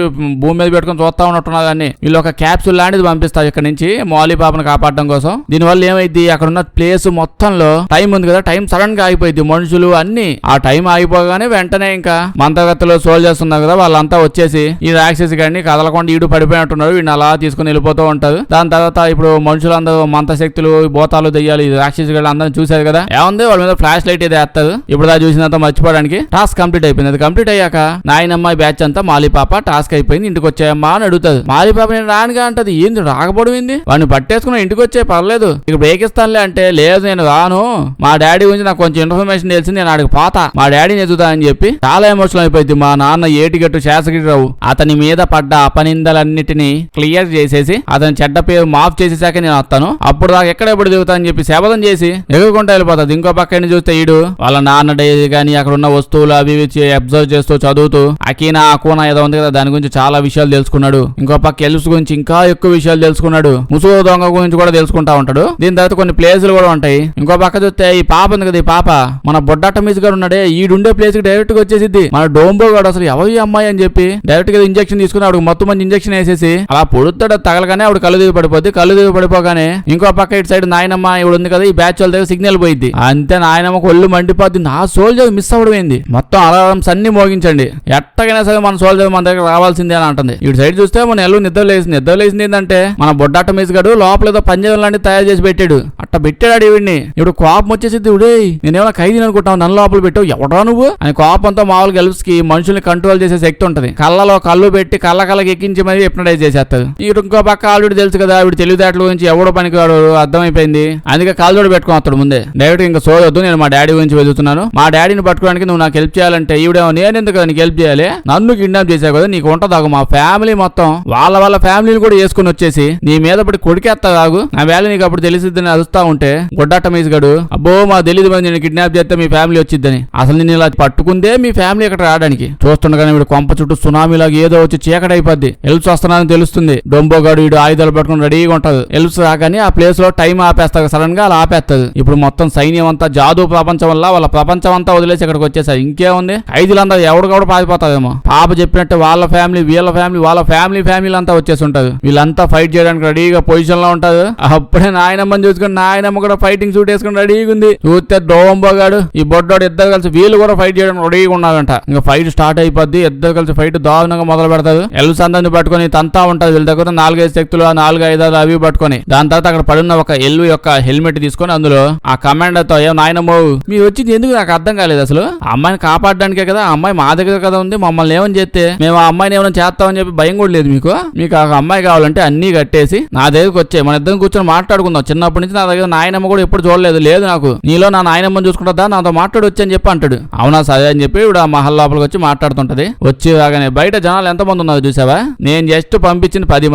భూమి మీద పెట్టుకుని చూస్తా ఉన్నట్టున్నారు. కానీ వీళ్ళు ఒక క్యాప్సూల్ లాంటిది పంపిస్తారు ఇక్కడ నుంచి. మౌలి పాపను కాపాడడం కోసం. దీనివల్ల ఏమైంది, అక్కడ ఉన్న ప్లేస్ మొత్తంలో టైం ఉంది కదా, టైం సడన్ గా ఆగిపోయింది. మనుషులు అన్ని ఆ టైం ఆగిపోగానే వెంటనే ఇంకా మంత్రగత్తలో సోల్జర్స్ ఉన్నారు కదా, వాళ్ళంతా వచ్చేసి ఈ రాక్షసి గారిని కదలకుండా ఈడు పడిపోయినట్టున్నారు, వీడిని అలా తీసుకుని వెళ్ళిపోతూ ఉంటారు. దాని తర్వాత ఇప్పుడు మనుషులందరూ మంత్రశక్తులు, భూతాలు, దెయ్యాలు, ఈ రాక్షసి గారు అందరూ చూశారు కదా, ఏముంది వాళ్ళ మీద ఫ్లాష్ లైట్ ఇది వేస్తారు. ఇప్పుడు దా చూసినంత మర్చిపోవడానికి టాస్క్ కంప్లీట్ అయిపోయింది. అది కంప్లీట్ అయ్యాక నాయనమ్మాయి బ్యాచ్ అంతా మాలి పాప టాస్క్ అయిపోయింది, ఇంటికి వచ్చాయమ్మా అని అడుగుతుంది. మాలి పాప నేను రానుగా అంటది. ఏంది రాకపోవడం ఏంది, వాడిని పట్టేసుకుని ఇంటికి వచ్చే పర్లేదు, ఇక బ్రేక్ ఇస్తానులే అంటే, లేదు నేను రాను, మా డాడీ గురించి నాకు కొంచెం ఇన్ఫర్మేషన్ తెలిసింది, నేను ఆడికి పోతా, మా డాడీని ఎదుగుతా అని చెప్పి చాలా ఎమోషనల్ అయిపోయింది. మా నాన్న ఏటిగట్టు శాసగిరిరావు అతని మీద పడ్డ అపనిందలన్నిటినీ క్లియర్ చేసేసి అతని చెడ్డ పేరు మాఫ్ చేసేసాక నేను వస్తాను, అప్పుడు దాకా ఎక్కడెప్పుడు దిగుతా అని చెప్పి శపథం చేసి ఎగురుకుంటా వెళ్ళిపోతుంది. ఇంకో పక్కన చూస్తే ఈడు వాళ్ళ నాన్న డైరీ కానీ అక్కడ ఉన్న వస్తువులు అవి అబ్జర్వ్ చేస్తూ చదువుతూ అకీనా అకూనా ఏదో ఉంది కదా, దాని గురించి చాలా విషయాలు తెలుసుకున్నాడు. ఇంకో పక్క ఎల్స్ గురించి ఇంకా ఎక్కువ విషయాలు తెలుసుకున్నాడు. ముసుగు దొంగ గురించి కూడా తెలుసుకుంటా ఉంటాడు. దీని తర్వాత కొన్ని ప్లేసులు కూడా ఉంటాయి. ఇంకో పక్క చూస్తే ఈ పాప ఉంది కదా, ఈ పాప మన బొడ్డాట మీస్ గారు ఉన్నాడే, ఈడుండే ప్లేస్ కి డైరెక్ట్ గా వచ్చేసిద్ది. మన డోంబో గాడు అసలు ఎవరి అమ్మాయి అని చెప్పి డైరెక్ట్ గా ఇంజక్షన్ తీసుకుని ఆవిడ మొత్తం మంది ఇంజక్షన్ వేసేసి అలా పొడుతాడు, తగలగానే ఆవిడ కళ్ళు దిగి పడిపోద్ది. కళ్ళు దిగి పడిపోగానే ఇంకో పక్క ఇటు సైడ్ నాయనమ్మ ఇవిడ ఉంది కదా, ఈ బ్యాచ్ వాళ్ళ దగ్గర సిగ్నల్ పోయింది. అంతే నాయనమ్మకు ఒళ్ళు మండిపోద్ది. నా సోల్జర్ మిస్ అవ్వడమైంది. మొత్తం అలారమ్స్ అన్ని మోగించండి, ఎట్టగైనా సరే మన సోల్జర్ మన దగ్గర రావాల్సిందే అని అంటుంది. ఇటు సైడ్ చూస్తే మన ఎల్లు నిద్ర లేసింది ఏంటంటే మన బొడ్డాట మీస్ గాడు లోపల ఏదో పంజరం లాంటి తయారు చేసి పెట్టాడు. అట్ట పెట్టాడు ఈవిడ్ని. ఇప్పుడు కోపం వచ్చేసింది. ఇవిడే నేనేమో ఖైదీని అనుకుంటావు, నన్ను లోపల పెట్టావు, ఎవడా నువ్వు అని కోపంతో మామూలు గెలుప్స్ కి మనుషుల్ని కంట్రోల్ చేసే శక్తి ఉంటది. కళ్ళలో కళ్ళు పెట్టి కళ్ళకి ఎక్కించి మరి హిప్నటైజ్ చేసేస్తాడు. ఇంకో పక్క ఆల్రెడీ తెలుసు కదా వీడు తెలివితేటల గురించి ఎవడో పనికివాడు అర్థమైపోయింది. అందుకే కాళ్ళోడు పెట్టుకుని వస్తాడు ముందే. డైరెక్ట్ ఇంకా సోదొద్దు, నేను మా డాడీ గురించి వెతుకుతున్నాను, మా డాడీని పట్టుకోవడానికి నువ్వు నాకు హెల్ప్ చేయాలంటే ఈవిడేమో నేను ఎందుకు నీకు హెల్ప్ చేయాలి, నన్ను కిడ్నాప్ చేసావు కదా, నీకు ఉంటదాగు మా ఫ్యామిలీ మొత్తం వాళ్ళ ఫ్యామిలీని కూడా వేసుకుని వచ్చేసి నీ మీద పడి కొడికేస్తాగు, నా వేళ నీకు అప్పుడు తెలిసిద్దని అరుస్తా ఉంటే గొడ్డాట మీస్ గడు అబ్బో మా తెలియదు మంది నేను కిడ్నాప్ చేస్తే మీ ఫ్యామిలీ వచ్చిద్దని, అసలు నేను ఇలా పట్టుకుందే మీ ఫ్యామిలీ ఇక్కడ రావడానికి. చూస్తుండగానే వీడు కొంప చుట్టూ సునామీలాగా ఏదో వచ్చి చీకటైపోద్ది. ఎల్స్ వస్తున్నానని తెలుస్తుంది. డొంబోగాడు వీడు ఆయుధాలు పట్టుకుని రెడీగా ఉంటది. ఎల్స్ రాగానే ఆ ప్లేస్ లో టైం ఆపేస్తా సడన్ గా అలా ఆపేస్తుంది. ఇప్పుడు మొత్తం సైన్యం అంతా జాదూ ప్రపంచం వల్ల వాళ్ళ ప్రపంచం అంతా వదిలేసి ఇక్కడికి వచ్చేసారు. ఇంకేముంది, ఐదులంతా ఎవడికప్పుడు పారిపోతాదేమో. పాప చెప్పినట్టు వాళ్ళ ఫ్యామిలీ వీళ్ళ ఫ్యామిలీ వాళ్ళ ఫ్యామిలీ అంతా వచ్చేసి ఉంటది. వీళ్ళంతా ఫైట్ చేయడానికి రెడీగా పొజిషన్ లో ఉంటారు. అప్పుడే నాయనమ్మని చూసుకుని నాయనమ్మ కూడా ఫైటింగ్ సూట్ వేసుకుని రెడీగా ఉంది. చూస్తే డోంబోగాడు ఈ బొడ్డోడు ఇద్దరు కలిసి వీళ్ళు కూడా ఫైట్ చేయడం రెడీగా ఉన్నారంట. ఇంకా ఫైట్ స్టార్ట్ అయిపోద్ది. ఇద్దరు కలిసి ఫైట్ దారుణంగా మొదలు పెడతారు. ఎల్స్ అందరిని పట్టుకొని తంతా ఉంటది. వీళ్ళ దగ్గర 4-5 శక్తులు 4-5 అవి పట్టుకొని దాని తర్వాత అక్కడ పడున్న ఒక ఎల్లు యొక్క హెల్మెట్ తీసుకొని అందులో ఆ కమాండర్ తో ఏం నాయనమ్మో మీరు వచ్చింది ఎందుకు నాకు అర్థం కాలేదు, అసలు ఆ అమ్మాయిని కాపాడడానికే కదా, ఆ అమ్మాయి మా దగ్గర కదా ఉంది, మమ్మల్ని ఏమని చేస్తే మేము ఆ అమ్మాయిని ఏమైనా చేస్తామని చెప్పి భయం కూడా లేదు మీకు ఆ అమ్మాయి కావాలంటే అన్ని కట్టేసి నా దగ్గరకు వచ్చే మన ఇద్దరం కూర్చొని మాట్లాడుకుందాం, చిన్నప్పటి నుంచి నా దగ్గర నాయనమ్మ కూడా ఎప్పుడు చూడలేదు, లేదు నాకు నీలో నా నాయనమ్మని చూసుకుంటుందా నాతో మాట్లాడొచ్చు అని చెప్పి అంటాడు. అవునా సరే అని చెప్పి ఇప్పుడు ఆ మహల్ లోపలికి వచ్చి మాట్లాడుతుంటది. వచ్చి రాగానే బయట జనాలు ఎంతమంది ఉన్నారు చూసావా, నేను జస్ట్ పంపించిన 10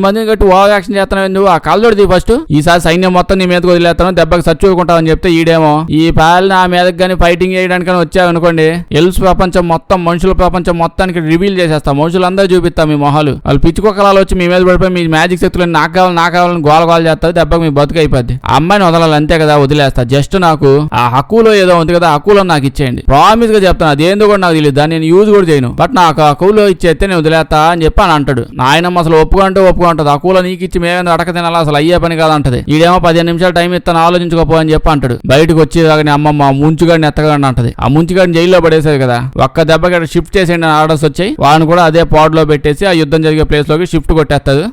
మందిని కట్టి ఓవర్ యాక్షన్ చేస్తున్నావు నువ్వు, ఆ కళ్ళొడిది ఫస్ట్ ఈసారి సైన్యం మొత్తం నీ మీదకి వదిలేస్తాను, దెబ్బకి చచ్చుకుంటావని చెప్తే ఈడేమో ఈ పాలని నా మీదకి కానీ ఫైటింగ్ చేయడానికి వచ్చావు అనుకోండి, ఎల్స్ ప్రపంచం మొత్తం మనుషుల ప్రపంచం మొత్తానికి రివీల్ చేసేస్తాం, మనుషులందరూ చూపిస్తాం మీ మొహాలు, వాళ్ళు పిచ్చుకొక్కలాలు వచ్చి మీ మీద పడిపోయి మీ మ్యాజిక్ శక్తులను నాకు కావాలని గోల చేస్తారు, దెబ్బకి మీ బతుకు అయిపోద్ది. ఆ అమ్మాయిని వదలాలి అంతే కదా, వదిలేస్తా. జస్ట్ నాకు ఆ హక్కులో ఏదో ఉంది కదా, హక్కులో నాకు ఇచ్చేయండి, ప్రామిస్ గా చెప్తాను, అదేందో కూడా నాకు తెలియదు, దాన్ని నేను యూజ్ కూడా చేయను, బట్ నాకు హక్కులో ఇచ్చేస్తే నేను వదిలేస్తా అని చెప్పి అని అంటాడు. నాయనమ్మ అసలు ఒప్పుకుంటుంది, హక్కులో నీకు ఇచ్చి మేమేందుకు అడక తినాలి, అసలు అయ్యే పని కాదంటది. ఈడేమో 15 నిమిషాలు టైం ఇస్తాను ఆలోచించుకోపో అని చెప్పి అంటాడు. బయటకు వచ్చి అమ్మమ్మ ముంచుగాడిని ఎత్తగాడిని అంటది. ఆ ముంచుగాడిని జైల్లో పడేసేది కదా, ఒక్క దెబ్బకి షిఫ్ట్ చేసేయండి అని ఆర్డర్స్ వచ్చాయి. వాడిని కూడా అదే పాడ్ లో పెట్టేసి ఆ యుద్ధం జరిగే ప్లేస్ లోకి షిఫ్ట్ కొట్టేస్తుంది.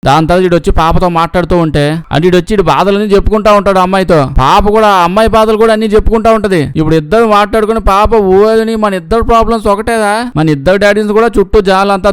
దాని తర్వాత ఇటు వచ్చి పాపతో మాట్లాడుతూ ఉంటే అంటే ఇటు వచ్చి ఇటు బాధలన్నీ చెప్పుకుంటా ఉంటాడు అమ్మాయితో. పాప కూడా అమ్మాయి బాధలు కూడా అన్ని చెప్పుకుంటా ఉంటది. ఇప్పుడు ఇద్దరు మాట్లాడుకుని పాప ఊని మన ఇద్దరు ప్రాబ్లమ్స్ ఒకటేదా, మన ఇద్దరు డాడీస్ కూడా చుట్టూ జాలంతా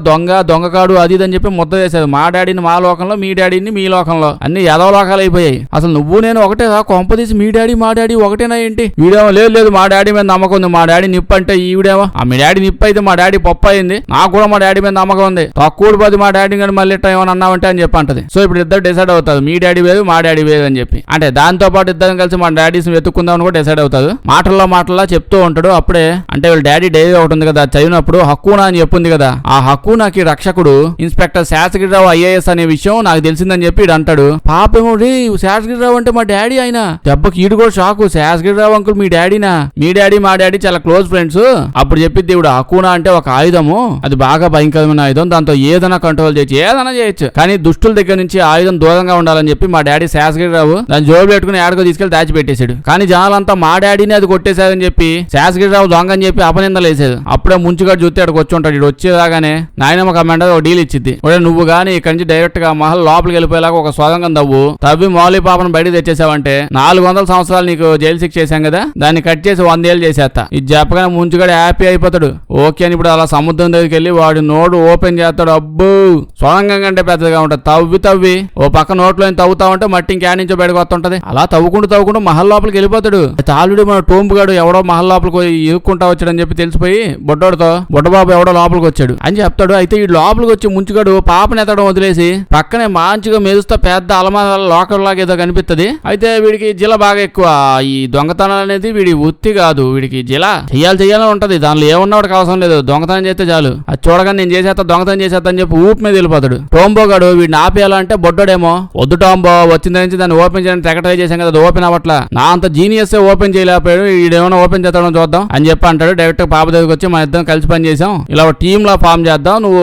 దొంగకాడు అది అని చెప్పి ముద్ద చేసేది. మా డాడీని మా లోకంలో, మీ డాడీని మీ లోకంలో, అన్ని ఎదవ లోకాలు అయిపోయాయి. అసలు నువ్వు నేను ఒకటేదా, కొంపదీసి మీ డాడీ మా డాడీ ఒకటేనా ఏంటి? వీడేమో లేదు మా డాడీ మీద నమ్మకం ఉంది, మా డాడీ నిప్పు అంటే ఈవిడేమో మీ డాడీ నిప్పు అయితే మా డాడీ పప్పు అయింది, నాకు కూడా మా డాడీ మీద నమ్మకం ఉంది, తక్కువ పది మా డాడీ కానీ మళ్ళీ ఏమని అన్నావంటే అని చెప్పి అంటది. సో ఇప్పుడు ఇద్దరు డిసైడ్ అవుతారు, మీ డాడీ వేరు మా డాడీ వేరు అని చెప్పి. అంటే దాంతో పాటు ఇద్దరం కలిసి మా డాడీస్ వెతుక్కుందామని కూడా డిసైడ్ అవుతారు. మాటల్లో చెప్తూ ఉంటాడు. అప్పుడే అంటే వీళ్ళ డాడీ డైరీ ఒకటి ఉంది కదా, చదివినప్పుడు హక్కునా అని చెప్పింది కదా, ఆ హక్కునాకి రక్షకుడు ఇన్స్పెక్టర్ శాసగిరిరావు ఐఏఎస్ అనే విషయం నాకు తెలిసిందని చెప్పి ఇడు అంటాడు. పాపేమో రే శాసగిరిరావు అంటే మా డాడీ ఆయన, దెబ్బకి ఈడు కూడా షాకు, శాసగిరిరావు అంకుల్ మీ డాడీనా, మీ డాడీ మా డాడీ చాలా క్లోజ్ ఫ్రెండ్స్. అప్పుడు చెప్పి దేవుడు హక్కునా అంటే ఒక ఆయుధము, అది బాగా భయంకరమైన ఆయుధం, దాంతో ఏదైనా కంట్రోల్ చేయొచ్చు, ఏదైనా చేయొచ్చు, కానీ దుష్టుల దగ్గర నుంచి ఆయుధం దూరంగా ఉండాలని చెప్పి మా డాడీ శాసగిరిరావు దాని జోబు పెట్టుకుని ఆడకో తీసుకెళ్లి దాచిపెట్టేశాడు. కానీ జనాలంతా మా డాడీని అది కొట్టేశారని చెప్పి శాసగిరిరావు దొంగ అని చెప్పి అపనిందలు వేసేది. అప్పుడే ముంచుగాడు చూస్తే అక్కడికి వచ్చి ఉంటాడు. ఇటు వచ్చేదాగానే నాయనమ్మ కమాండర్ ఒక డీల్ ఇచ్చింది. నువ్వు గానీ ఇక్కడి నుంచి డైరెక్ట్ గా మహల్ లోపలికి వెళ్ళిపోయేలాగా ఒక స్వరంగం తవ్వి మౌలి పాపను బయట తెచ్చేసావంటే 400 సంవత్సరాలు నీకు జైలు శిక్ష చేశాం కదా, దాన్ని కట్ చేసి 100 ఏళ్ళు చేసేస్తా. ఇది చెప్పగానే ముంచుగాడు హ్యాపీ అయిపోతాడు. ఓకే అని ఇప్పుడు అలా సముద్రం దగ్గరికి వెళ్ళి వాడి నోటు ఓపెన్ చేస్తాడు. అబ్బో సొరంగం కంటే పెద్దగా ఉంటది. తవ్వి ఓ పక్క నోట్లో తవ్వుతా ఉంటే మట్టి ఇంకేడ నుంచో బయటకు వస్తుంటది. అలా తవ్వుకుంటూ మహల్ లోపలికి వెళ్ళిపోతాడు. ఆల్రెడీ మన టోంబుగాడు ఎవడో మహల్ లోపలికి ఇరుక్కుంటా వచ్చాడని చెప్పి తెలిసిపోయి బుడ్డబాబు ఎవడో లోపలికి వచ్చాడు అని చెప్తాడు. అయితే ఈ లోపలికి వచ్చి ముంచుగాడు పాపని ఎత్తడం వదిలేసి పక్కనే మంచిగా మెరుస్తా పెద్ద అలమార లోకల్ లాగా ఏదో కనిపిస్తుంది. అయితే వీడికి జిల బాగా ఎక్కువ. ఈ దొంగతనం అనేది వీడి వృత్తి కాదు, వీడికి జిల చెయ్యాలని ఉంటది. దానిలో ఏమన్నా వాడికి అవసరం లేదు, దొంగతనం చేస్తే చాలు. అది చూడగానే నేను చేసేస్తా దొంగతనం చేసేస్తా అని చెప్పి ఊపి మీద వెళ్ళిపోతాడు. టోంబోగాడు వీడిని ఆపేయాలంటే బొడ్డోడేమో వద్దు టోంబో వచ్చిన నుంచి దాన్ని ఓపెన్ చేయడానికి తెగ ట్రై చేశాం కదా, ఓపెన్ అవ్వట్లా. నా అంత జీనియస్ ఓపెన్ చేయలేకపోయాడు, వీడేమైనా ఓపెన్ చేస్తాడో చూద్దాం అని చెప్పి అంటాడు. డైరెక్ట్ పాప దగ్గరికి వచ్చి మన ఇద్దరం కలిసి పని చేసాం, ఇలా టీమ్ లా ఫామ్ చేద్దాం, నువ్వు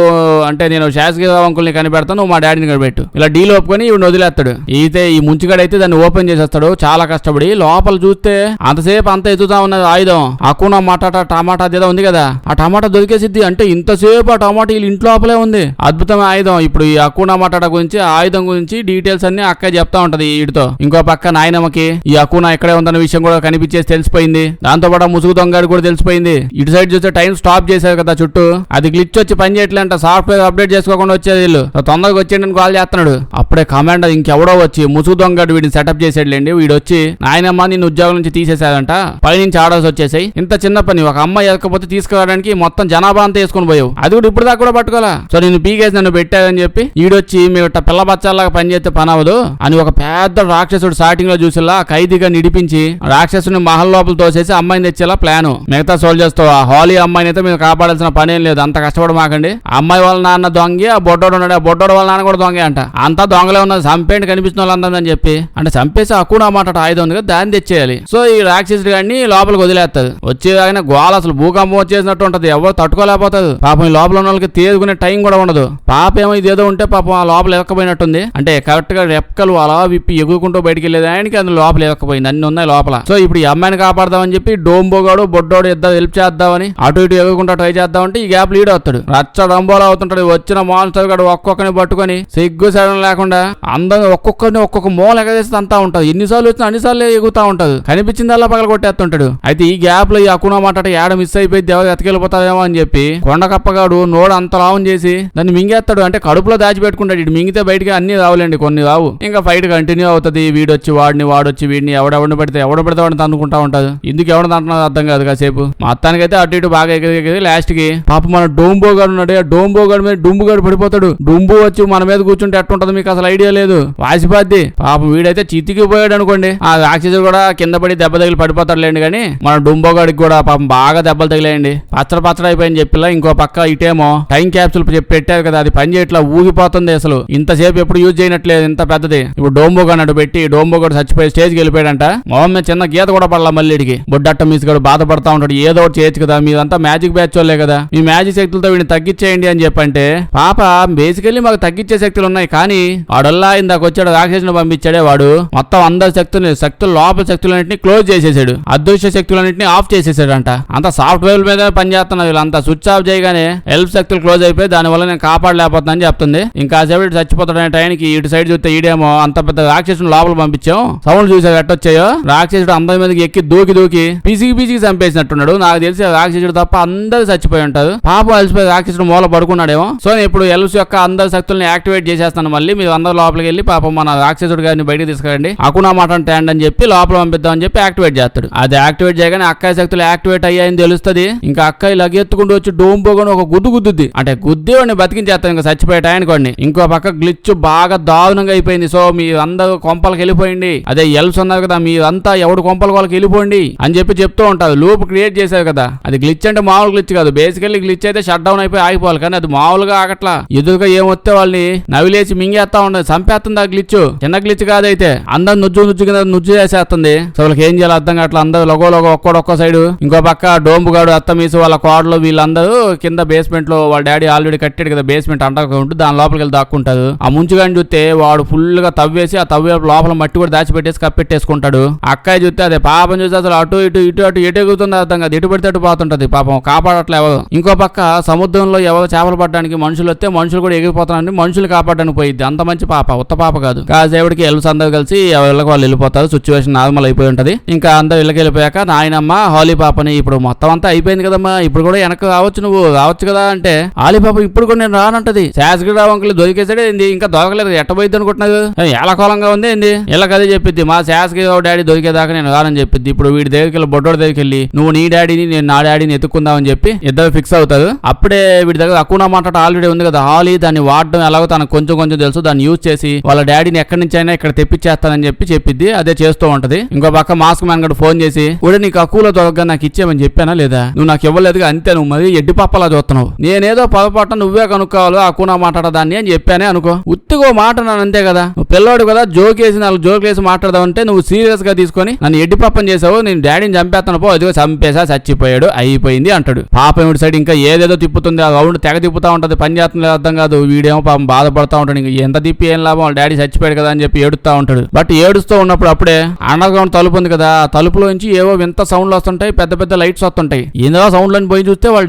అంటే నేను శాసగిరిరావు అంకుల్ని కనిపెడతాను, నువ్వు మా డాడీని కనిపెట్టు. ఇలా డీల్ ఒప్పుకొని ఇవి వదిలేస్తాడు. అయితే ఈ ముంచుగాడైతే దాన్ని ఓపెన్ చేసేస్తాడు చాలా కష్టపడి. లోపల చూస్తే అంతసేపు అంత ఎత్తుతా ఉన్నది ఆయుధం. అకునా మటాటా టమాటా ఏదో ఉంది కదా, ఆ టమాటా దొరికేసిద్ది. అంటే ఇంతసేపు ఆ టమాటా వీళ్ళు ఇంట్లో లోపలే ఉంది. అద్భుతమైన ఆయుధం. ఇప్పుడు ఈ అకునా మటాటా గురించి ఆయుధం గురించి డీటెయిల్స్ అన్ని అక్క చెప్తా ఉంటది వీటితో. ఇంకో పక్క నాయనమ్మకి ఈ అకునా ఇక్కడే ఉందన్న విషయం కూడా కనిపించేసి తెలిసిపోయింది. దాంతో పాటు ముసుగు దొంగడు కూడా తెలిసిపోయింది. ఇటు సైడ్ చూస్తే టైం స్టాప్ చేశారు కదా చుట్టూ, అది గ్లిచ్ వచ్చి పని చేయట్లేంట. సాఫ్ట్వేర్ అప్డేట్ చేసుకోకుండా వచ్చేది వీళ్ళు. తొందరగా వచ్చేయండి కాల్ చేస్తున్నాడు. అప్పుడే కమాండర్ ఇంకెవడో వచ్చి ముసుగు దొంగడు వీడిని సెటప్ చేసాడులేండి. వీడు వచ్చి నాయనమ్మ నిన్ను ఉద్యోగం నుంచి తీసేశాడంట, పైనుంచి ఆర్డర్స్ వచ్చేసాయి. ఇంత చిన్న పని ఒక అమ్మాయి ఎక్కకపోతే తీసుకురావడానికి మొత్తం జనాభా అంతా వేసుకుని పోయావు, అది కూడా ఇప్పుడు దాకా కూడా పట్టుకోవాలా. సో నేను పీకేసి నన్ను పెట్టాదని చెప్పి ఈడొచ్చి మేము పిల్ల బచ్చాలాగా పనిచేస్తే పని అవ్వదు అని ఒక పెద్ద రాక్షసుడు స్టార్టింగ్ లో చూసిలా ఖైదీగా నిడిపించి రాక్షసుని మహల్ లోపల తోసేసి అమ్మాయిని తెచ్చేలా ప్లాన్. మిగతా సోల్జర్స్ తో ఆ హాలీ అమ్మాయిని అయితే మీరు కాపాడాల్సిన పని ఏం లేదు, అంత కష్టపడమాకండి. అమ్మాయి వాళ్ళ నాన్న దొంగి, ఆ బొడ్డోడు ఉన్నాడు, ఆ బొడ్డోడు వాళ్ళ నాన్న కూడా దొంగే అంట. అంతా దొంగలే ఉన్నది, చంపేంటి కనిపిస్తున్న వాళ్ళందని చెప్పి అంటే చంపేసి అకునా మాట ఆయుధం ఉంది కదా దాన్ని తెచ్చేయాలి. సో ఈ రాక్షసుడు గారిని లోపలికి వదిలేస్తుంది. వచ్చేదాగానే గోల అసలు భూకంపం వచ్చేసినట్టు ఉంటది, ఎవరు తట్టుకోలేకపోతుంది. పాపం ఈ లోపల ఉన్న వాళ్ళకి తేరుకునే టైం కూడా ఉండదు. పాప ఏమో ఇదేదో ఉంటే పాపం ఆ లోపల ఎక్కకపోయినట్టుంది. అంటే కరెక్ట్ గా రెక్కలు అలా విప్పి ఎగురుకుంటూ బయటికి వెళ్ళేది ఆయనకి అందులో లోపల ఎక్కకపోయింది, అన్ని ఉన్నాయి లోపల. సో ఇప్పుడు ఈ అమ్మాయిని కాపాడదామని చెప్పి డోంబోగాడు బొడ్డోడు ఇద్దరు హెల్ప్ చేద్దామని అటు ఇటు ఎగురుకుంటా ట్రై చేద్దామంటే ఈ గ్యాప్ లీడ్ అవుతాడు. రచ్చ డంబోలా అవుతుంటాడు. వచ్చిన మాన్స్టర్ గాడు ఒక్కొక్కరిని పట్టుకొని సిగ్గు సడన్ లేకుండా అందరూ ఒక్కొక్కరిని ఒక్కొక్క మూల ఎగరేసి అంతా ఉంటది. ఎన్నిసార్లు వచ్చినా అన్నిసార్లు ఎగురుతా ఉంటది, కనిపించిందల్లా పగల కొట్టేస్తుంటాడు. అయితే ఈ గ్యాప్ లో ఈ అకునా మాట ఏడ మిస్ అయిపోయింది, ఎవరు ఎతకెళ్ళిపోతారేమో అని చెప్పి కొండకప్పగాడు నోడు అంత లావం చేసి దాన్ని మింగేస్తాడు. అంటే కడుపులో దాచిపెట్టుకుంటాడు. ఇటు మింగితే బయటకి అన్ని రావులేండి, కొన్ని రావు. ఇంకా ఫైట్ కంటిన్యూ అవుతుంది. వీడొచ్చి వాడొచ్చి వీడిని ఎవడెవడిని పడితే వాడిని తన్నుకుంటా ఉంటది. ఎందుకు ఎవడ తంటున్నది అర్థం కాదు కాసేపు. మొత్తానికైతే అటు ఇటు బాగా ఎగిరి లాస్ట్ కి పాప మన డోంబోగాడు ఉన్నాడు, ఆ డోంబోగాడు మీద డుంబుగాడు పడిపోతాడు. డుంబు వచ్చి మన మీద కూర్చుంటే ఎట్టుంటది మీకు అసలు ఐడియా లేదు, వాసిపోద్ది. పాపం వీడైతే చితికి పోయాడు అనుకోండి, ఆ రాక్షసుడు కూడా కింద పడి దెబ్బ తగిలి పడిపోతాడులేండి. కానీ మన డుంబోగాడికి కూడా పాపం బాగా దెబ్బలు తగిలేయండి, పచ్చడి అయిపోయింది చెప్పిలా. ఇంకో పక్క ఇటేమో టైం క్యాప్సూల్ పెట్టారు కదా, అది పని చేయట్లా, ఊగిపోతుంది. అసలు ఇంతసేపు ఎప్పుడు యూజ్ చేయనట్లేదు, ఇంత పెద్దది. ఇప్పుడు డోంబోగాడు అటు పెట్టి డోంబోగాడు చచ్చిపోయి స్టేజ్కి వెళ్ళిపోయాడంట. మొహం మీద చిన్న గీత కూడా పడలా మళ్ళీడికి. బొడ్డట్ట మీసుగాడు బాధపడతా ఉంటాడు, ఏదో ఒకటి చేయొచ్చు కదా, మీరంతా మ్యాజిక్ బ్యాచ్ వాళ్ళే కదా, మీ మ్యాజిక్ శక్తులతో వీడిని తగ్గించేయండి అని చెప్పంటే పాప బేసికల్లీ మాకు తగ్గించే శక్తులు ఉన్నాయి, కానీ వాడల్లా ఇందాక వచ్చాడు రాక్షసుని పంపించాడే వాడు మొత్తం అందరి శక్తులు లోపల శక్తులన్నింటినీ క్లోజ్ చేసేసాడు, అదృశ్య శక్తులన్నింటినీ ఆఫ్ చేసేసాడంట. అంత సాఫ్ట్వేర్ మీద పని చేస్తున్నారు వీళ్ళంతా. స్విచ్ ఆఫ్ చేయగానే హెల్ప్ శక్తులు క్లోజ్ అయిపోయి దానివల్ల నేను కాపాడలేకపోతున్నాను చెప్తుంది. ఇంకా సేపు చచ్చిపోతాడనే టైంకి ఇటు సైడ్ చూస్తే ఈడేమో అంత పెద్ద రాక్షసుని లోపల పంపించాం, సౌండ్ చూసా ఎట్టొచ్చాయో. రాక్షసుడు అందరి మీదకి ఎక్కి దూకి పిసికి చంపేసినట్టున్నాడు. నాకు తెలిసి రాక్షసుడు తప్ప అందరు చచ్చిపోయి ఉంటారు. పాపం అలసిపోయి రాక్షసుడు మూల పడుకున్నాడేమో. సో ఇప్పుడు ఎల్స్ యొక్క అందరి శక్తుల్ని యాక్టివేట్ చేసేస్తాను. మళ్ళీ మీరు అందరు లోపలికి వెళ్ళి పాపం మన రాక్షసుడు గారిని బయటకు తీసుకురండి, అకునా మాట ట్యాండ్ అని చెప్పి లోపల పంపిద్దామని చెప్పి యాక్టివేట్ చేస్తాడు. అది యాక్టివేట్ చేయగానే అక్కాయి శక్తులు యాక్టివేట్ అయ్యాయని తెలుస్తుంది. ఇంకా అక్కాయి లగెత్తుకుంటూ వచ్చి డోంబోగాను ఒక గుద్దుద్ది, అంటే గుద్దేవాడిని బతికించేస్తాను ఇంకా చచ్చిపోయే టైంకి వాడిని. ఇంకో పక్క గ్లిచ్ బాగా దారుణంగా అయిపోయింది. సో మీరు అందరూ కొంపలకి వెళ్ళిపోయింది, అదే ఎల్స్ ఉన్నారు కదా, మీరంతా ఎవడు కొంపల వాళ్ళకి వెళ్ళిపోండి అని చెప్పి చెప్తూ ఉంటారు. లూప్ క్రియేట్ చేశారు కదా, అది గ్లిచ్ అంటే మామూలు గ్లిచ్ కాదు. బేసికల్లీ గ్లిచ్ అయితే షట్ డౌన్ అయిపోయి ఆగిపోవాలి, కానీ అది మామూలుగా ఆగట్లా. ఎదురుగా ఏమొస్తే వాళ్ళని నవిలేసి మింగేస్తా ఉండదు, చంపేస్తుంది ఆ గ్లిచ్. చిన్న గ్లిచ్ కాదైతే అందరు నుజ్జు కింద నుజ్జు చేసేస్తుంది. సో వాళ్ళకి ఏం చేయాలి అర్థం కావట్లా. అందరూ లోగో ఒక్కో సైడ్. ఇంకో పక్క డోంబుగాడు అత్తమీసు వాళ్ళ కోడలు వీళ్ళందరూ కింద బేస్మెంట్ లో వాళ్ళ డాడీ ఆల్రెడీ కట్టాడు కదా బేస్మెంట్ అండర్ గ్రౌండ్, దాని లోపలికి వెళ్ళి దాక్కుంటాడు. ఆ ముంచుగాని చూస్తే వాడు ఫుల్ గా తవ్వేసి ఆ తవ్వే లోపల మట్టి కూడా దాచిపెట్టేసి కప్పెట్టేసుకుంటాడు. అక్కయ్య చూస్తే అదే పాపం చూస్తే అసలు అటు ఇటు ఎటెగుతుంది అర్థం కాదు, ఎటు పడితే అటు పోతుంటది. పాపం కాపాడట్లేదు. ఇంకో పక్క సముద్రంలో ఎవరో చేపలు పట్టడానికి మనుషులు వస్తే మనుషులు కూడా ఎగిరిపోతారని మనుషులు కాపాడడానికి పోయింది. అంత మంచి పాప, ఉత్త పాప కాదు. కాసేపటికి ఎల్స్ అందరూ కలిసి ఎవరికి వాళ్ళు వెళ్ళిపోతారు. సిచ్యువేషన్ నార్మల్ అయిపోయి ఉంటది. ఇంకా అందరూ ఇళ్ళకి వెళ్ళిపోయాక నాయనమ్మ హాలీ పాపని ఇప్పుడు మొత్తం అంతా అయిపోయింది కదమ్మా, ఇప్పుడు కూడా వెనక రావచ్చు, నువ్వు రావచ్చు కదా అంటే హాలీ పాప ఇప్పుడు కూడా నేను రానంటది. శాసగిరిరావు అంకుల్ దొరికేసాడే ఏంది, ఇంకా దొరకలేదు, ఎట్టబోయిద్ది అనుకుంటున్నారు, ఏలకోలంగా ఉంది ఏంది. ఇళ్ళకి అదే చెప్పిద్ది, మా శాసగిరిరావు డాడీ దొరికేదాకా నేను రానని చెప్పిద్ది. ఇప్పుడు వీడి దగ్గరికి వెళ్ళి బొడ్డోడి దగ్గరికి వెళ్ళి నువ్వు నీ డాడీని నేను నా డాడీని ఎత్తుకుందామని చెప్పి ఇద్దరు ఫిక్స్ అవుతారు. అప్పుడే వీడి దగ్గర అకునా మాట ఆల్రెడీ ఉంది కదా హాలీ, దాన్ని వాడడం ఎలాగో తనకు కొంచెం కొంచెం తెలుసు, దాన్ని యూజ్ చేసి వాళ్ళ డాడీని ఎక్కడి నుంచి అయినా ఇక్కడ తెప్పించేస్తానని చెప్పిద్ది. అదే చేస్తూ ఉంటది. ఇంకో పక్క మాస్క్ మ్యాన్ గడు ఫోన్ చేసి ఒడే నీకు అక్కులో దొరకగా నాకు ఇచ్చేమని చెప్పానా లేదా, నువ్వు నాకు ఇవ్వలేదుగా, అంతే, నువ్వు మరి ఎడ్డి పప్పలా చూస్తున్నావు, నేనేదో పొరపాటు నువ్వే కనుక్కోవాలి అకునా మాట్లాడదాన్ని అని చెప్పానే అనుకో, ఉత్తిగో మాట నన్ను అంతే కదా, నువ్వు పిల్లోడు కదా జోకేసి 4 జోకులు వేసి మాట్లాడదామంటే నువ్వు సీరియస్ గా తీసుకొని నన్ను ఎడ్డి పప్పం చేసావు, నేను డాడీని చంపేస్తాను పో, అదిగో చంపేసా చచ్చిపోయాడు అయిపోయింది అంటాడు. పాప ఏమిటి సైడ్ ఇంకా ఏదేదో తిప్పుతుంది, ఆ రౌండ్ తెగ తిప్పుతా ఉంటది, పని చేస్తుంది అర్థం కాదు. వీడేమో పాపం బాధపడతా ఉంటాడు, ఇంకా ఎంత తిప్పి ఏం లాభం, వాళ్ళ డాడీ చచ్చిపోయాడు కదా అని చెప్పి ఏడుస్తా ఉంటాడు. బట్ ఏడుస్తూ ఉన్నప్పుడు అప్పుడే అండర్ గ్రౌండ్ తలుపు ఉంది కదా, ఆ తలుపులోంచి ఏవో వింత సౌండ్లు వస్తుంటాయి, పెద్ద పెద్ద లైట్స్ వస్తుంటాయి. ఏదో సౌండ్లని పోయి చూస్తే వాళ్ళ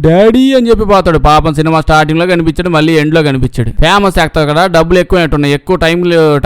డాడీ అని చెప్పి పోతాడు. పాపం సినిమా స్టార్టింగ్ లో కనిపించాడు, మళ్ళీ ఎండ్ లో కనిపించాడు. ఫేమస్ యాక్టర్ కదా, డబ్బులు ఎక్కువ ఎక్కువ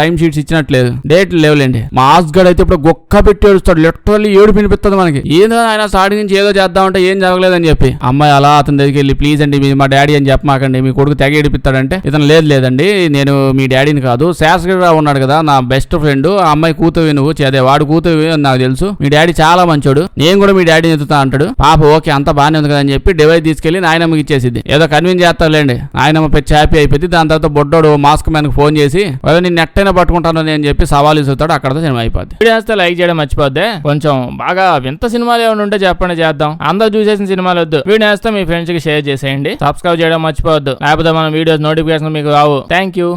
టైం షీట్స్ ఇచ్చినట్లేదు, డేట్ లేవులేండి. మాస్ గడ్ అయితే ఇప్పుడు గొక్క పెట్టి ఏడుస్తాడు, లిటరల్లీ ఏడు వినిపిస్తుంది మనకి. ఏదో ఆయన స్టార్టింగ్ నుంచి ఏదో చేద్దామంటే ఏం జరగలేదని చెప్పి అమ్మాయి అలా అతని దగ్గరికి వెళ్ళి ప్లీజ్ అండి మీ మా డాడీ అని చెప్పమాకండి, మీ కొడుకు తెగ ఏడిపిస్తాడంటే ఇతను లేదండి నేను మీ డాడీని కాదు, శాసగిరిరావు ఉన్నాడు కదా నా బెస్ట్ ఫ్రెండ్, ఆ అమ్మాయి కూతురు నువ్వు అదే వాడు కూతురు నాకు తెలుసు, మీ డాడీ చాలా మంచోడు, నేను కూడా మీ డాడీని ఎత్తుతా అంటాడు. పాప ఓకే అంత బాగానే ఉంది కదా అని చెప్పి డివైస్ తీసుకెళ్లి నాయనమ్మకి ఇచ్చేసింది. ఏదో కన్విన్స్ చేస్తారులేండి, నాయనమ్మ పెట్టి హ్యాపీ అయిపోయింది. దాని తర్వాత బొడ్డోడు మాస్క్ మ్యాన్ కి ఫోన్ చేసి నేను నెట్టైనా పట్టుకుంటాను అని చెప్పి సవాల్ ఇస్తాడు. అక్కడతో సినిమా అయిపోద్ది. వీడియో వస్తే లైక్ చేయడం మర్చిపోద్ది. కొంచెం బాగా వింత సినిమాలు ఏమైనా ఉంటే చెప్పండి చేద్దాం, అందరూ చూసేసిన సినిమాలు వద్దు. వీడియో వస్తే మీ ఫ్రెండ్స్ కి షేర్ చేసేయండి, సబ్స్క్రైబ్ చేయడం మర్చిపోవద్దు, లేకపోతే మన వీడియోస్ నోటిఫికేషన్ మీకు రావు. Thank you.